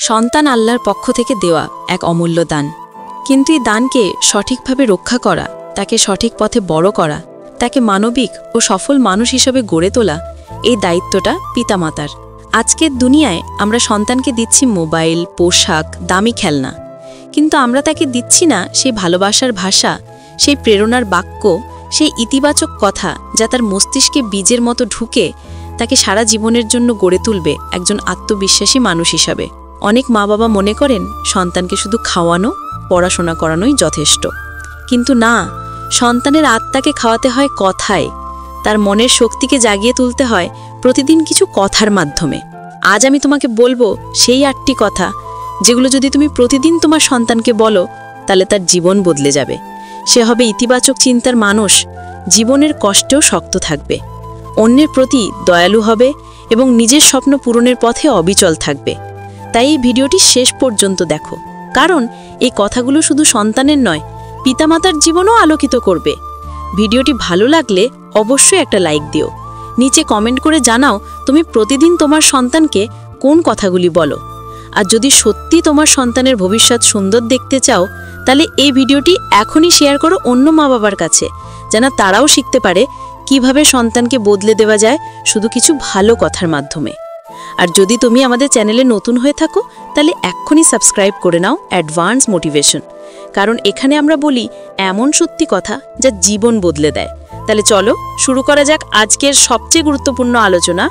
সন্তান আল্লাহর পক্ষ থেকে দেওয়া এক অমূল্য দান, কিন্তু এই দানকে সঠিকভাবে রক্ষা করা, তাকে সঠিক পথে বড় করা, তাকে মানবিক ও সফল মানুষ হিসেবে গড়ে তোলা, এই দায়িত্বটা পিতামাতার। আজকের দুনিয়ায় আমরা সন্তানকে দিচ্ছি মোবাইল, পোশাক, দামি খেলনা, কিন্তু আমরা তাকে দিচ্ছি না সেই ভালোবাসার ভাষা, সেই প্রেরণার বাক্য, সেই ইতিবাচক কথা যা তার মস্তিষ্কে বীজের মতো ঢুকে তাকে সারা জীবনের জন্য গড়ে তুলবে একজন আত্মবিশ্বাসী মানুষ হিসাবে। অনেক মা বাবা মনে করেন সন্তানকে শুধু খাওয়ানো, পড়াশোনা করানোই যথেষ্ট, কিন্তু না, সন্তানের আত্মাকে খাওয়াতে হয় কথায়, তার মনের শক্তিকে জাগিয়ে তুলতে হয় প্রতিদিন কিছু কথার মাধ্যমে। আজ আমি তোমাকে বলবো সেই 8টি কথা যেগুলো যদি তুমি প্রতিদিন তোমার সন্তানকে বলো তাহলে তার জীবন বদলে যাবে। সে হবে ইতিবাচক চিন্তার মানুষ, জীবনের কষ্টেও শক্ত থাকবে, অন্যের প্রতি দয়ালু হবে এবং নিজের স্বপ্ন পূরণের পথে অবিচল থাকবে। তাই এই ভিডিওটি শেষ পর্যন্ত দেখো, কারণ এই কথাগুলো শুধু সন্তানের নয়, পিতামাতার জীবনও আলোকিত করবে। ভিডিওটি ভালো লাগলে অবশ্যই একটা লাইক দিও, নিচে কমেন্ট করে জানাও তুমি প্রতিদিন তোমার সন্তানকে কোন কথাগুলি বলো। আর যদি সত্যি তোমার সন্তানের ভবিষ্যৎ সুন্দর দেখতে চাও তাহলে এই ভিডিওটি এখনই শেয়ার করো অন্য মা বাবার কাছে, যেন তারাও শিখতে পারে কিভাবে সন্তানকে বদলে দেওয়া যায় শুধু কিছু ভালো কথার মাধ্যমে। আর যদি তুমি আমাদের চ্যানেলে নতুন হয়ে থাকো তাহলে এক্ষুনি সাবস্ক্রাইব করে নাও অ্যাডভান্স মোটিভেশন, কারণ এখানে আমরা বলি এমন সত্যি কথা যা জীবন বদলে দেয়। তাহলে চলো শুরু করা যাক আজকের সবচেয়ে গুরুত্বপূর্ণ আলোচনা।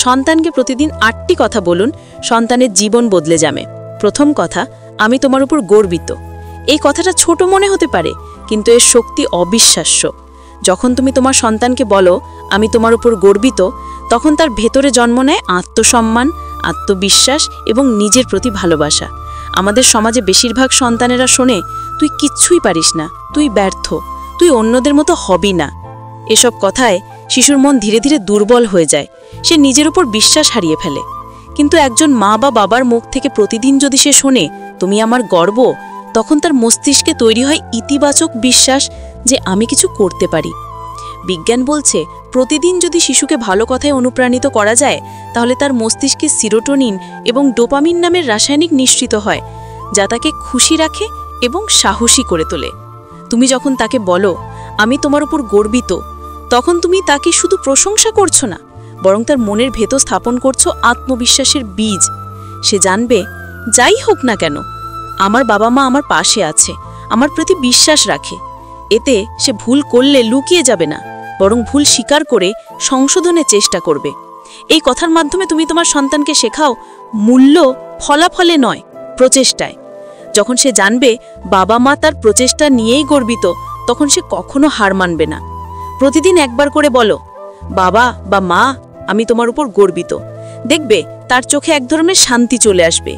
সন্তানকে প্রতিদিন 8টি কথা বলুন, সন্তানের জীবন বদলে যাবে। প্রথম কথা, আমি তোমার উপর গর্বিত। এই কথাটা ছোট মনে হতে পারে, কিন্তু এর শক্তি অবিশ্বাস্য। যখন তুমি তোমার সন্তানকে বলো আমি তোমার উপর গর্বিত, তখন তার ভেতরে জন্ম নেয় আত্মসম্মান, আত্মবিশ্বাস এবং নিজের প্রতি ভালোবাসা। আমাদের সমাজে বেশিরভাগ সন্তানেরা শোনে তুই কিচ্ছুই পারিস না, তুই ব্যর্থ, তুই অন্যদের মতো হবি না। এসব কথায় শিশুর মন ধীরে ধীরে দুর্বল হয়ে যায়, সে নিজের উপর বিশ্বাস হারিয়ে ফেলে। কিন্তু একজন মা বা বাবার মুখ থেকে প্রতিদিন যদি সে শোনে তুমি আমার গর্ব, তখন তার মস্তিষ্কে তৈরি হয় ইতিবাচক বিশ্বাস যে আমি কিছু করতে পারি। বিজ্ঞান বলছে প্রতিদিন যদি শিশুকে ভালো কথায় অনুপ্রাণিত করা যায় তাহলে তার মস্তিষ্কে সিরোটোনিন এবং ডোপামিন নামের রাসায়নিক নিঃসৃত হয়, যা তাকে খুশি রাখে এবং সাহসী করে তোলে। তুমি যখন তাকে বলো আমি তোমার উপর গর্বিত, তখন তুমি তাকে শুধু প্রশংসা করছো না, বরং তার মনের ভেতর স্থাপন করছো আত্মবিশ্বাসের বীজ। সে জানবে যাই হোক না কেন আমার বাবা মা আমার পাশে আছে, আমার প্রতি বিশ্বাস রাখে। এতে সে ভুল করলে লুকিয়ে যাবে না, বরং ভুল স্বীকার করে সংশোধনের চেষ্টা করবে। এই কথার মাধ্যমে তুমি তোমার সন্তানকে শেখাও মূল্য ফলাফলে নয়, প্রচেষ্টায়। যখন সে জানবে বাবা মা তার প্রচেষ্টা নিয়েই গর্বিত, তখন সে কখনো হার মানবে না। প্রতিদিন একবার করে বলো বাবা বা মা আমি তোমার উপর গর্বিত, দেখবে তার চোখে এক ধরনের শান্তি চলে আসবে।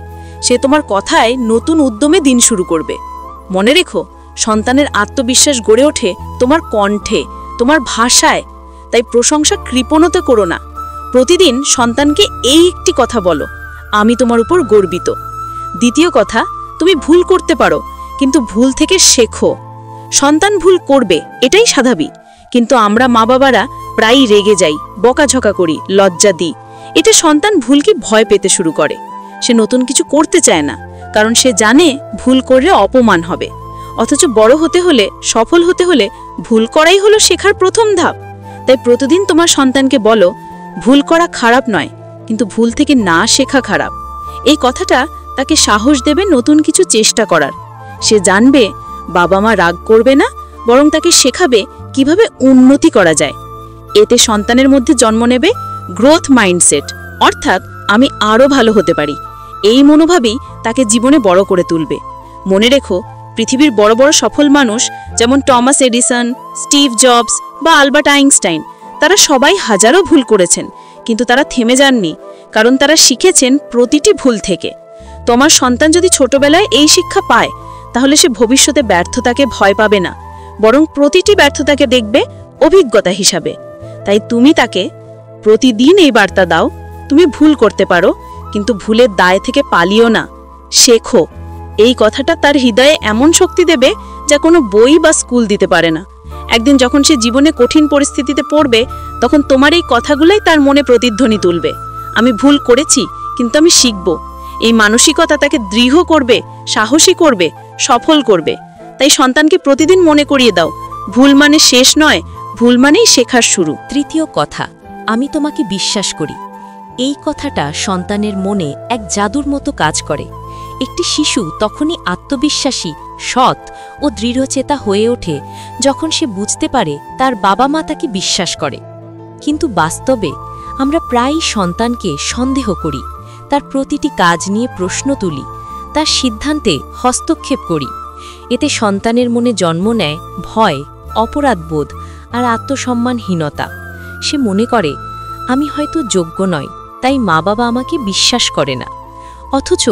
সে তোমার কথায় নতুন উদ্যমে দিন শুরু করবে। মনে রেখো, সন্তানের আত্মবিশ্বাস গড়ে ওঠে তোমার কণ্ঠে, তোমার ভাষায়। তাই প্রশংসা কৃপণতা করো না। প্রতিদিন সন্তানকে এই একটি কথা বলো, আমি তোমার উপর গর্বিত। দ্বিতীয় কথা, তুমি ভুল করতে পারো, কিন্তু ভুল থেকে শেখো। সন্তান ভুল করবে, এটাই স্বাভাবিক, কিন্তু আমরা মা বাবারা প্রায়ই রেগে যাই, বকাঝকা করি, লজ্জা দিই। এটা সন্তান ভুলকে ভয় পেতে শুরু করে। সে নতুন কিছু করতে চায় না, কারণ সে জানে ভুল করলে অপমান হবে। অথচ বড় হতে হলে, সফল হতে হলে ভুল করাই হলো শেখার প্রথম ধাপ। তাই প্রতিদিন তোমার সন্তানকে বলো ভুল করা খারাপ নয়, কিন্তু ভুল থেকে না শেখা খারাপ। এই কথাটা তাকে সাহস দেবে নতুন কিছু চেষ্টা করার। সে জানবে বাবা মা রাগ করবে না, বরং তাকে শেখাবে কিভাবে উন্নতি করা যায়। এতে সন্তানের মধ্যে জন্ম নেবে গ্রোথ মাইন্ডসেট, অর্থাৎ আমি আরও ভালো হতে পারি। এই মনোভাবই তাকে জীবনে বড় করে তুলবে। মনে রেখো, পৃথিবীর বড় বড় সফল মানুষ যেমন টমাস এডিসন, স্টিভ জবস বা আলবার্ট আইনস্টাইন, তারা সবাই হাজারো ভুল করেছেন, কিন্তু তারা থেমে যাননি, কারণ তারা শিখেছেন প্রতিটি ভুল থেকে। তোমার সন্তান যদি ছোটবেলায় এই শিক্ষা পায় তাহলে সে ভবিষ্যতে ব্যর্থতাকে ভয় পাবে না, বরং প্রতিটি ব্যর্থতাকে দেখবে অভিজ্ঞতা হিসাবে। তাই তুমি তাকে প্রতিদিন এই বার্তা দাও, তুমি ভুল করতে পারো, কিন্তু ভুলের দায় থেকে পালিও না, শেখো। এই কথাটা তার হৃদয়ে এমন শক্তি দেবে যা কোনো বই বা স্কুল দিতে পারে না। একদিন যখন সে জীবনে কঠিন পরিস্থিতিতে পড়বে, তখন তোমার এই কথাগুলাই তার মনে প্রতিধ্বনি তুলবে, আমি ভুল করেছি কিন্তু আমি শিখব। এই মানসিকতা তাকে দৃঢ় করবে, সাহসী করবে, সফল করবে। তাই সন্তানকে প্রতিদিন মনে করিয়ে দাও, ভুল মানে শেষ নয়, ভুল মানেই শেখার শুরু। তৃতীয় কথা, আমি তোমাকে বিশ্বাস করি। এই কথাটা সন্তানের মনে এক জাদুর মতো কাজ করে। একটি শিশু তখনই আত্মবিশ্বাসী, সৎ ও দৃঢ়চেতা হয়ে ওঠে যখন সে বুঝতে পারে তার বাবা মা তাকে বিশ্বাস করে। কিন্তু বাস্তবে আমরা প্রায়ই সন্তানকে সন্দেহ করি, তার প্রতিটি কাজ নিয়ে প্রশ্ন তুলি, তার সিদ্ধান্তে হস্তক্ষেপ করি। এতে সন্তানের মনে জন্ম নেয় ভয়, অপরাধবোধ আর আত্মসম্মানহীনতা। সে মনে করে আমি হয়তো যোগ্য নই, তাই মা বাবা আমাকে বিশ্বাস করে না। অথচ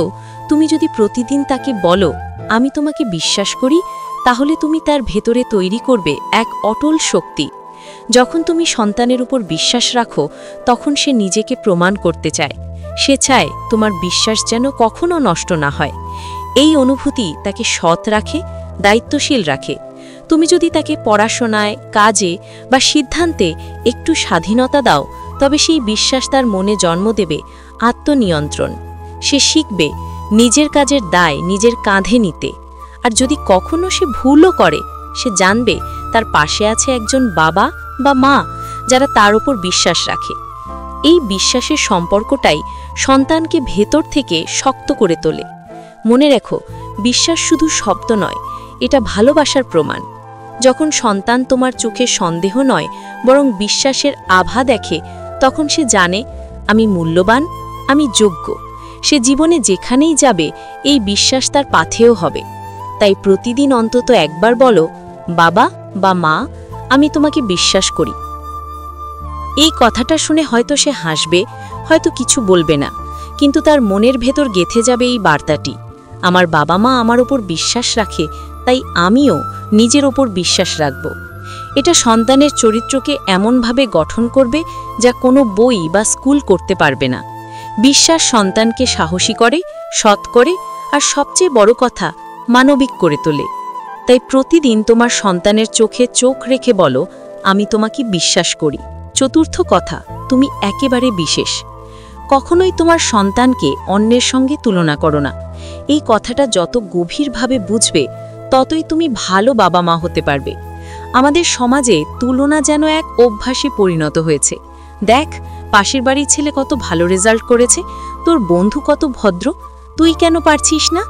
তুমি যদি প্রতিদিন তাকে বলো আমি তোমাকে বিশ্বাস করি, তাহলে তুমি তার ভেতরে তৈরি করবে এক অটল শক্তি। যখন তুমি সন্তানের উপর বিশ্বাস রাখো, তখন সে নিজেকে প্রমাণ করতে চায়। সে চায় তোমার বিশ্বাস যেন কখনো নষ্ট না হয়। এই অনুভূতি তাকে সৎ রাখে, দায়িত্বশীল রাখে। তুমি যদি তাকে পড়াশোনায়, কাজে বা সিদ্ধান্তে একটু স্বাধীনতা দাও, তবে সেই বিশ্বাস তার মনে জন্ম দেবে আত্মনিয়ন্ত্রণ। সে শিখবে নিজের কাজের দায় নিজের কাঁধে নিতে। আর যদি কখনো সে ভুলও করে, সে জানবে তার পাশে আছে একজন বাবা বা মা যারা তার উপর বিশ্বাস রাখে। এই বিশ্বাসের সম্পর্কটাই সন্তানকে ভেতর থেকে শক্ত করে তোলে। মনে রেখো, বিশ্বাস শুধু শব্দ নয়, এটা ভালোবাসার প্রমাণ। যখন সন্তান তোমার চোখে সন্দেহ নয়, বরং বিশ্বাসের আভা দেখে, তখন সে জানে আমি মূল্যবান, আমি যোগ্য। সে জীবনে যেখানেই যাবে এই বিশ্বাস তার পাথেয় হবে। তাই প্রতিদিন অন্তত একবার বলো, বাবা বা মা, আমি তোমাকে বিশ্বাস করি। এই কথাটা শুনে হয়তো সে হাসবে, হয়তো কিছু বলবে না, কিন্তু তার মনের ভেতর গেঁথে যাবে এই বার্তাটি, আমার বাবা মা আমার ওপর বিশ্বাস রাখে, তাই আমিও নিজের ওপর বিশ্বাস রাখব। এটা সন্তানের চরিত্রকে এমনভাবে গঠন করবে যা কোনো বই বা স্কুল করতে পারবে না। বিশ্বাস সন্তানকে সাহসী করে, সৎ করে, আর সবচেয়ে বড় কথা, মানবিক করে তোলে। তাই প্রতিদিন তোমার সন্তানের চোখে চোখ রেখে বলো, আমি তোমাকে বিশ্বাস করি। চতুর্থ কথা, তুমি একেবারে বিশেষ। কখনোই তোমার সন্তানকে অন্যের সঙ্গে তুলনা করো না। এই কথাটা যত গভীরভাবে বুঝবে, ততই তুমি ভালো বাবা মা হতে পারবে। আমাদের সমাজে তুলনা যেন এক অভ্যাসে পরিণত হয়েছে। দেখ, পাশের বাড়ির ছেলে কত ভালো রেজাল্ট করেছে, তোর বন্ধু কত ভদ্র, তুই কেন পারছিস না?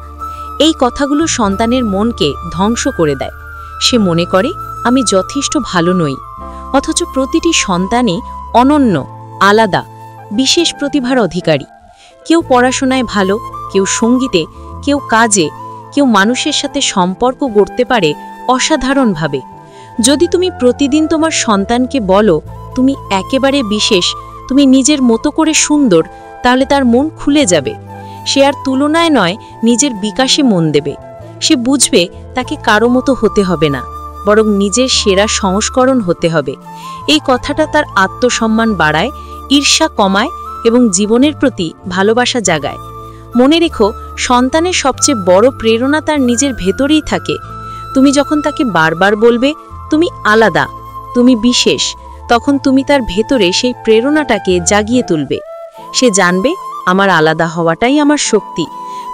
এই কথাগুলো সন্তানের মনকে ধ্বংস করে দেয়। সে মনে করে আমি যথেষ্ট ভালো নই। অথচ প্রতিটি সন্তানই অনন্য, আলাদা, বিশেষ প্রতিভার অধিকারী। কেউ পড়াশোনায় ভালো, কেউ সঙ্গীতে, কেউ কাজে, কেউ মানুষের সাথে সম্পর্ক গড়তে পারে অসাধারণভাবে। যদি তুমি প্রতিদিন তোমার সন্তানকে বলো তুমি একেবারে বিশেষ, তুমি নিজের মতো করে সুন্দর, তাহলে তার মন খুলে যাবে। সে আর তুলনায় নয়, নিজের বিকাশে মন দেবে। সে বুঝবে তাকে কারো মতো হতে হবে না, বরং নিজের সেরা সংস্করণ হতে হবে। এই কথাটা তার আত্মসম্মান বাড়ায়, ঈর্ষা কমায় এবং জীবনের প্রতি ভালোবাসা জাগায়। মনে রেখো, সন্তানের সবচেয়ে বড় প্রেরণা তার নিজের ভেতরেই থাকে। তুমি যখন তাকে বারবার বলবে তুমি আলাদা, তুমি বিশেষ, তখন তুমি তার ভেতরে সেই প্রেরণাটাকে জাগিয়ে তুলবে। সে জানবে আমার আলাদা হওয়াটাই আমার শক্তি।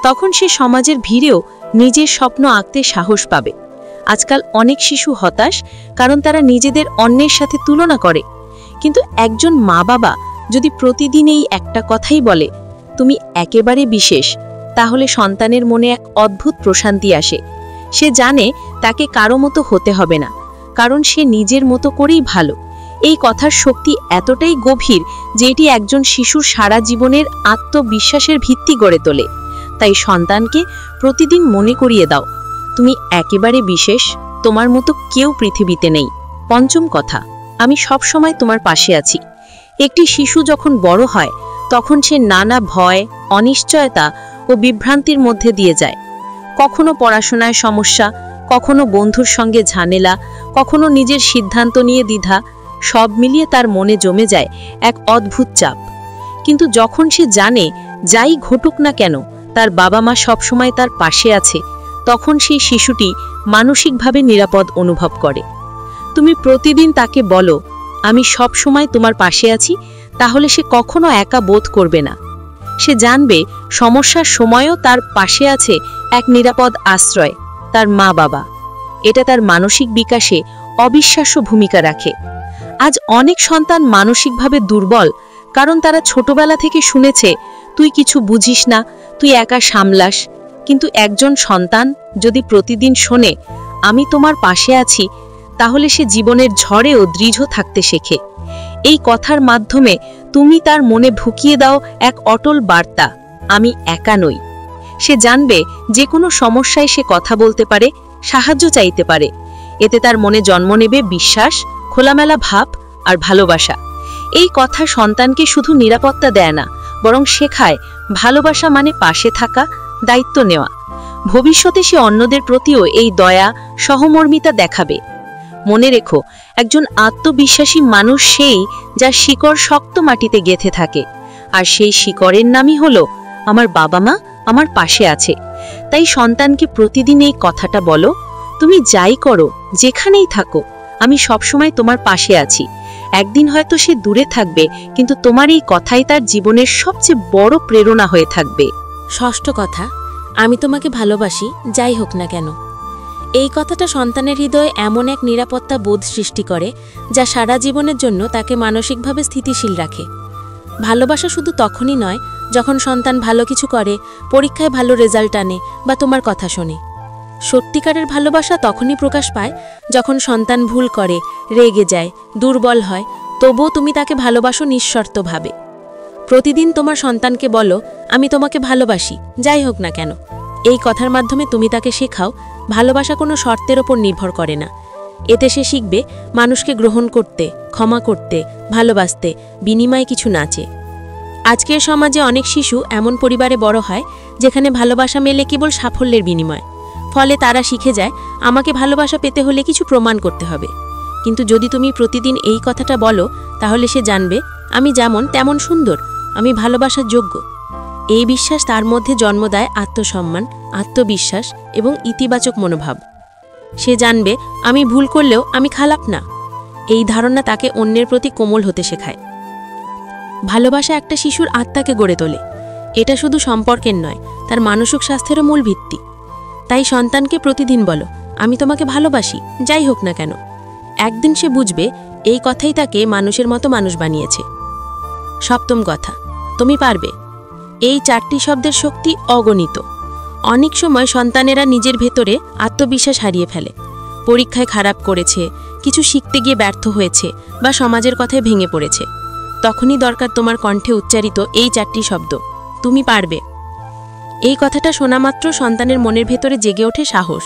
তখন সে সমাজের ভিড়েও নিজের স্বপ্ন আঁকতে সাহস পাবে। আজকাল অনেক শিশু হতাশ, কারণ তারা নিজেদের অন্যের সাথে তুলনা করে। কিন্তু একজন মা বাবা যদি প্রতিদিন এই একটা কথাই বলে তুমি একেবারে বিশেষ, তাহলে সন্তানের মনে এক অদ্ভুত প্রশান্তি আসে। সে জানে তাকে কারো মতো হতে হবে না, কারণ সে নিজের মতো করেই ভালো। এই কথার শক্তি এতটাই গভীর যে এটি একজন শিশুর সারা জীবনের আত্মবিশ্বাসের ভিত্তি গড়ে তোলে। তাই সন্তানকে প্রতিদিন মনে করিয়ে দাও, তুমি একেবারে বিশেষ, তোমার মতো কেউ পৃথিবীতে নেই। পঞ্চম কথা, আমি সব সময় তোমার পাশে আছি। একটি শিশু যখন বড় হয়, তখন সে নানা ভয়, অনিশ্চয়তা ও বিভ্রান্তির মধ্যে দিয়ে যায়। কখনো পড়াশোনায় সমস্যা, কখনো বন্ধুর সঙ্গে ঝামেলা, কখনো নিজের সিদ্ধান্ত নিয়ে দ্বিধা, সব মিলিয়ে তার মনে জমে যায় এক অদ্ভুত চাপ। কিন্তু যখন সে জানে যাই ঘটুক না কেন তার বাবা মা সবসময় তার পাশে আছে, তখন সেই শিশুটি মানসিকভাবে নিরাপদ অনুভব করে। তুমি প্রতিদিন তাকে বলো আমি সব সময় তোমার পাশে আছি, তাহলে সে কখনো একা বোধ করবে না। সে জানবে সমস্যার সময়ও তার পাশে আছে এক নিরাপদ আশ্রয়, তার মা বাবা। এটা তার মানসিক বিকাশে অবিশ্বাস্য ভূমিকা রাখে। আজ অনেক সন্তান মানসিকভাবে দুর্বল, কারণ তারা ছোটবেলা থেকে শুনেছে তুই কিছু বুঝিস না, তুই একা সামলাস। কিন্তু একজন সন্তান যদি প্রতিদিন শোনে আমি তোমার পাশে আছি, তাহলে সে জীবনের ঝড়েও দৃঢ় থাকতে শেখে। এই কথার মাধ্যমে তুমি তার মনে ঢুকিয়ে দাও এক অটল বার্তা, আমি একা নই। সে জানবে যে কোনো সমস্যায় সে কথা বলতে পারে, সাহায্য চাইতে পারে। এতে তার মনে জন্ম নেবে বিশ্বাস, খোলামেলা ভাব আর ভালোবাসা। এই কথা সন্তানকে শুধু নিরাপত্তা দেয় না, বরং শেখায় ভালোবাসা মানে পাশে থাকা, দায়িত্ব নেওয়া। ভবিষ্যতে সে অন্যদের প্রতিও এই দয়া, সহমর্মিতা দেখাবে। মনে রেখো, একজন আত্মবিশ্বাসী মানুষ সেই যার শিকড় শক্ত মাটিতে গেঁথে থাকে, আর সেই শিকড়ের নামই হলো আমার বাবা মা আমার পাশে আছে। তাই সন্তানকে প্রতিদিন এই কথাটা বলো, তুমি যাই করো, যেখানেই থাকো, আমি সবসময় তোমার পাশে আছি। একদিন হয়তো সে দূরে থাকবে, কিন্তু তোমার এই কথাই তার জীবনের সবচেয়ে বড় প্রেরণা হয়ে থাকবে। ষষ্ঠ কথা, আমি তোমাকে ভালোবাসি, যাই হোক না কেন। এই কথাটা সন্তানের হৃদয়ে এমন এক নিরাপত্তা বোধ সৃষ্টি করে যা সারা জীবনের জন্য তাকে মানসিকভাবে স্থিতিশীল রাখে। ভালোবাসা শুধু তখনই নয় যখন সন্তান ভালো কিছু করে, পরীক্ষায় ভালো রেজাল্ট আনে বা তোমার কথা শোনে। সত্যিকারের ভালোবাসা তখনই প্রকাশ পায় যখন সন্তান ভুল করে, রেগে যায়, দুর্বল হয়, তবুও তুমি তাকে ভালোবাসো নিঃশর্তভাবে। প্রতিদিন তোমার সন্তানকে বলো, আমি তোমাকে ভালোবাসি, যাই হোক না কেন। এই কথার মাধ্যমে তুমি তাকে শেখাও ভালোবাসা কোনো শর্তের ওপর নির্ভর করে না। এতে সে শিখবে মানুষকে গ্রহণ করতে, ক্ষমা করতে, ভালোবাসতে, বিনিময়ে কিছু না চেয়ে। আজকের সমাজে অনেক শিশু এমন পরিবারে বড় হয় যেখানে ভালোবাসা মেলে কেবল সাফল্যের বিনিময়। ফলে তারা শিখে যায় আমাকে ভালোবাসা পেতে হলে কিছু প্রমাণ করতে হবে। কিন্তু যদি তুমি প্রতিদিন এই কথাটা বলো, তাহলে সে জানবে আমি যেমন তেমন সুন্দর, আমি ভালোবাসার যোগ্য। এই বিশ্বাস তার মধ্যে জন্ম দেয় আত্মসম্মান, আত্মবিশ্বাস এবং ইতিবাচক মনোভাব। সে জানবে আমি ভুল করলেও আমি খারাপ না। এই ধারণা তাকে অন্যের প্রতি কোমল হতে শেখায়। ভালোবাসা একটা শিশুর আত্মাকে গড়ে তোলে। এটা শুধু সম্পর্কের নয়, তার মানসিক স্বাস্থ্যেরও মূল ভিত্তি। তাই সন্তানকে প্রতিদিন বলো, আমি তোমাকে ভালোবাসি, যাই হোক না কেন। একদিন সে বুঝবে এই কথাই তাকে মানুষের মতো মানুষ বানিয়েছে। সপ্তম কথা, তুমি পারবে। এই চারটি শব্দের শক্তি অগণিত। অনেক সময় সন্তানেরা নিজের ভেতরে আত্মবিশ্বাস হারিয়ে ফেলে। পরীক্ষায় খারাপ করেছে, কিছু শিখতে গিয়ে ব্যর্থ হয়েছে বা সমাজের কথায় ভেঙে পড়েছে। তখনই দরকার তোমার কণ্ঠে উচ্চারিত এই চারটি শব্দ, তুমি পারবে। এই কথাটা শোনা মাত্র সন্তানের মনের ভেতরে জেগে ওঠে সাহস।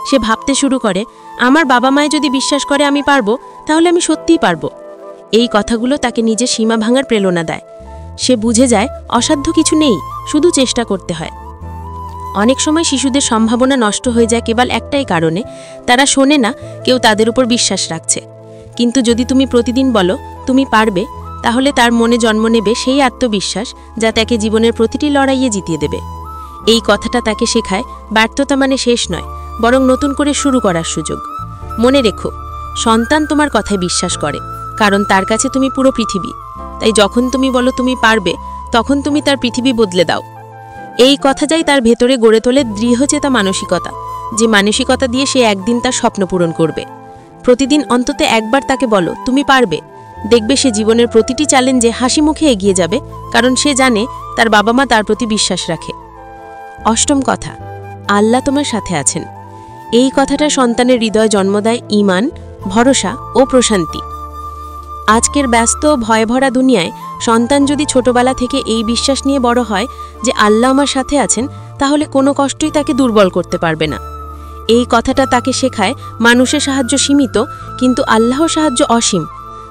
সে ভাবতে শুরু করে, আমার বাবা মায়ে যদি বিশ্বাস করে আমি পারবো, তাহলে আমি সত্যিই পারবো। এই কথাগুলো তাকে নিজের সীমা ভাঙার প্রেরণা দেয়। সে বুঝে যায় অসাধ্য কিছু নেই, শুধু চেষ্টা করতে হয়। অনেক সময় শিশুদের সম্ভাবনা নষ্ট হয়ে যায় কেবল একটাই কারণে, তারা শোনে না কেউ তাদের উপর বিশ্বাস রাখছে। কিন্তু যদি তুমি প্রতিদিন বলো তুমি পারবে, তাহলে তার মনে জন্ম নেবে সেই আত্মবিশ্বাস যা তাকে জীবনের প্রতিটি লড়াইয়ে জিতিয়ে দেবে। এই কথাটা তাকে শেখায় ব্যর্থতা মানে শেষ নয়, বরং নতুন করে শুরু করার সুযোগ। মনে রেখো, সন্তান তোমার কথায় বিশ্বাস করে, কারণ তার কাছে তুমি পুরো পৃথিবী। তাই যখন তুমি বলো তুমি পারবে, তখন তুমি তার পৃথিবী বদলে দাও। এই কথাটাই তার ভেতরে গড়ে তোলে দৃঢ়চেতা মানসিকতা, যে মানসিকতা দিয়ে সে একদিন তার স্বপ্ন পূরণ করবে। প্রতিদিন অন্তত একবার তাকে বলো তুমি পারবে, দেখবে সে জীবনের প্রতিটি চ্যালেঞ্জে হাসি মুখে এগিয়ে যাবে, কারণ সে জানে তার বাবা মা তার প্রতি বিশ্বাস রাখে। অষ্টম কথা, আল্লাহ তোমার সাথে আছেন। এই কথাটা সন্তানের হৃদয়ে জন্ম দেয় ঈমান, ভরসা ও প্রশান্তি। আজকের ব্যস্ত ভয়ভরা দুনিয়ায় সন্তান যদি ছোটবেলা থেকে এই বিশ্বাস নিয়ে বড় হয় যে আল্লাহ আমার সাথে আছেন, তাহলে কোনো কষ্টই তাকে দুর্বল করতে পারবে না। এই কথাটা তাকে শেখায় মানুষের সাহায্য সীমিত, কিন্তু আল্লাহর সাহায্য অসীম।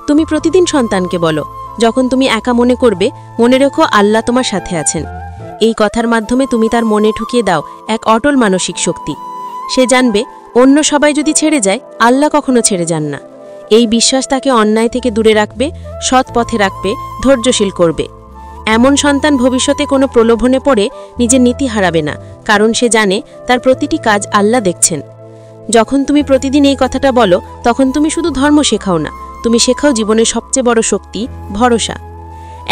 তুমি প্রতিদিন সন্তানকে বলো, যখন তুমি একা মনে করবে, মনে রেখো আল্লাহ তোমার সাথে আছেন। এই কথার মাধ্যমে তুমি তার মনে ঢুকিয়ে দাও এক অটল মানসিক শক্তি। সে জানবে অন্য সবাই যদি ছেড়ে যায়, আল্লাহ কখনো ছেড়ে যান না। এই বিশ্বাস তাকে অন্যায় থেকে দূরে রাখবে, সৎ পথে রাখবে, ধৈর্যশীল করবে। এমন সন্তান ভবিষ্যতে কোনো প্রলোভনে পড়ে নিজের নীতি হারাবে না, কারণ সে জানে তার প্রতিটি কাজ আল্লাহ দেখছেন। যখন তুমি প্রতিদিন এই কথাটা বলো, তখন তুমি শুধু ধর্ম শেখাও না, তুমি শেখাও জীবনের সবচেয়ে বড় শক্তি, ভরসা।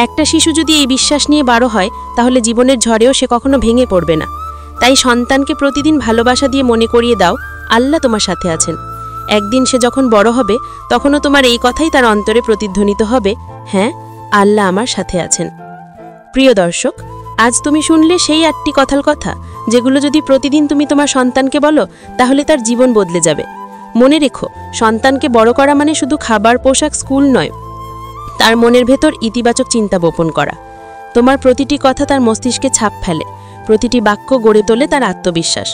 একটা শিশু যদি এই বিশ্বাস নিয়ে বড় হয় তাহলে জীবনের ঝড়েও সে কখনো ভেঙে পড়বে না। তাই সন্তানকে প্রতিদিন ভালোবাসা দিয়ে মনে করিয়ে দাও, আল্লাহ তোমার সাথে আছেন। একদিন সে যখন বড় হবে তখনও তোমার এই কথাই তার অন্তরে প্রতিধ্বনিত হবে, হ্যাঁ, আল্লাহ আমার সাথে আছেন। প্রিয় দর্শক, আজ তুমি শুনলে সেই 8টি কথার কথা, যেগুলো যদি প্রতিদিন তুমি তোমার সন্তানকে বলো তাহলে তার জীবন বদলে যাবে। মনে রেখো, সন্তানকে বড় করা মানে শুধু খাবার, পোশাক, স্কুল নয়, তার মনের ভেতর ইতিবাচক চিন্তা বপন করা। তোমার প্রতিটি কথা তার মস্তিষ্কে ছাপ ফেলে, প্রতিটি বাক্য গড়ে তোলে তার আত্মবিশ্বাস।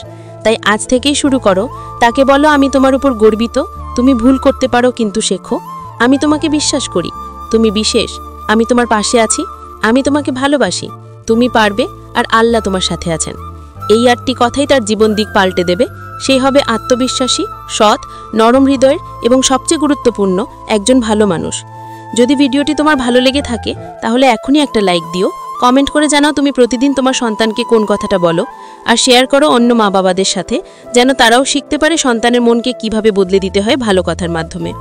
তাই আজ থেকেই শুরু করো, তাকে বলো, আমি তোমার উপর গর্বিত, তুমি ভুল করতে পারো কিন্তু শেখো, আমি তোমাকে বিশ্বাস করি, তুমি বিশেষ, আমি তোমার পাশে আছি, আমি তোমাকে ভালোবাসি, তুমি পারবে, আর আল্লাহ তোমার সাথে আছেন। এই 8টি কথাই তার জীবন দিক পাল্টে দেবে। সেই হবে আত্মবিশ্বাসী, সৎ, নরম হৃদয়ের এবং সবচেয়ে গুরুত্বপূর্ণ একজন ভালো মানুষ। যদি ভিডিওটি তোমার ভালো লেগে থাকে তাহলে এখনই একটা লাইক দিও, কমেন্ট করে জানাও তুমি প্রতিদিন তোমার সন্তানকে কোন কথাটা বলো, আর শেয়ার করো অন্য মা বাবাদের সাথে, যেন তারাও শিখতে পারে সন্তানের মনকে কিভাবে বদলে দিতে হয় ভালো কথার মাধ্যমে।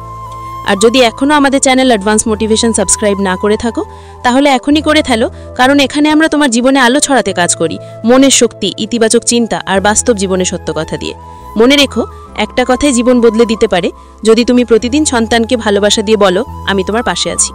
আর যদি এখনও আমাদের চ্যানেল অ্যাডভান্স মোটিভেশন সাবস্ক্রাইব না করে থাকো তাহলে এখনই করে ফেলো, কারণ এখানে আমরা তোমার জীবনে আলো ছড়াতে কাজ করি, মনের শক্তি, ইতিবাচক চিন্তা আর বাস্তব জীবনে সত্য কথা দিয়ে। মনে রেখো, একটা কথাই জীবন বদলে দিতে পারে, যদি তুমি প্রতিদিন সন্তানকে ভালোবাসা দিয়ে বলো, আমি তোমার পাশে আছি।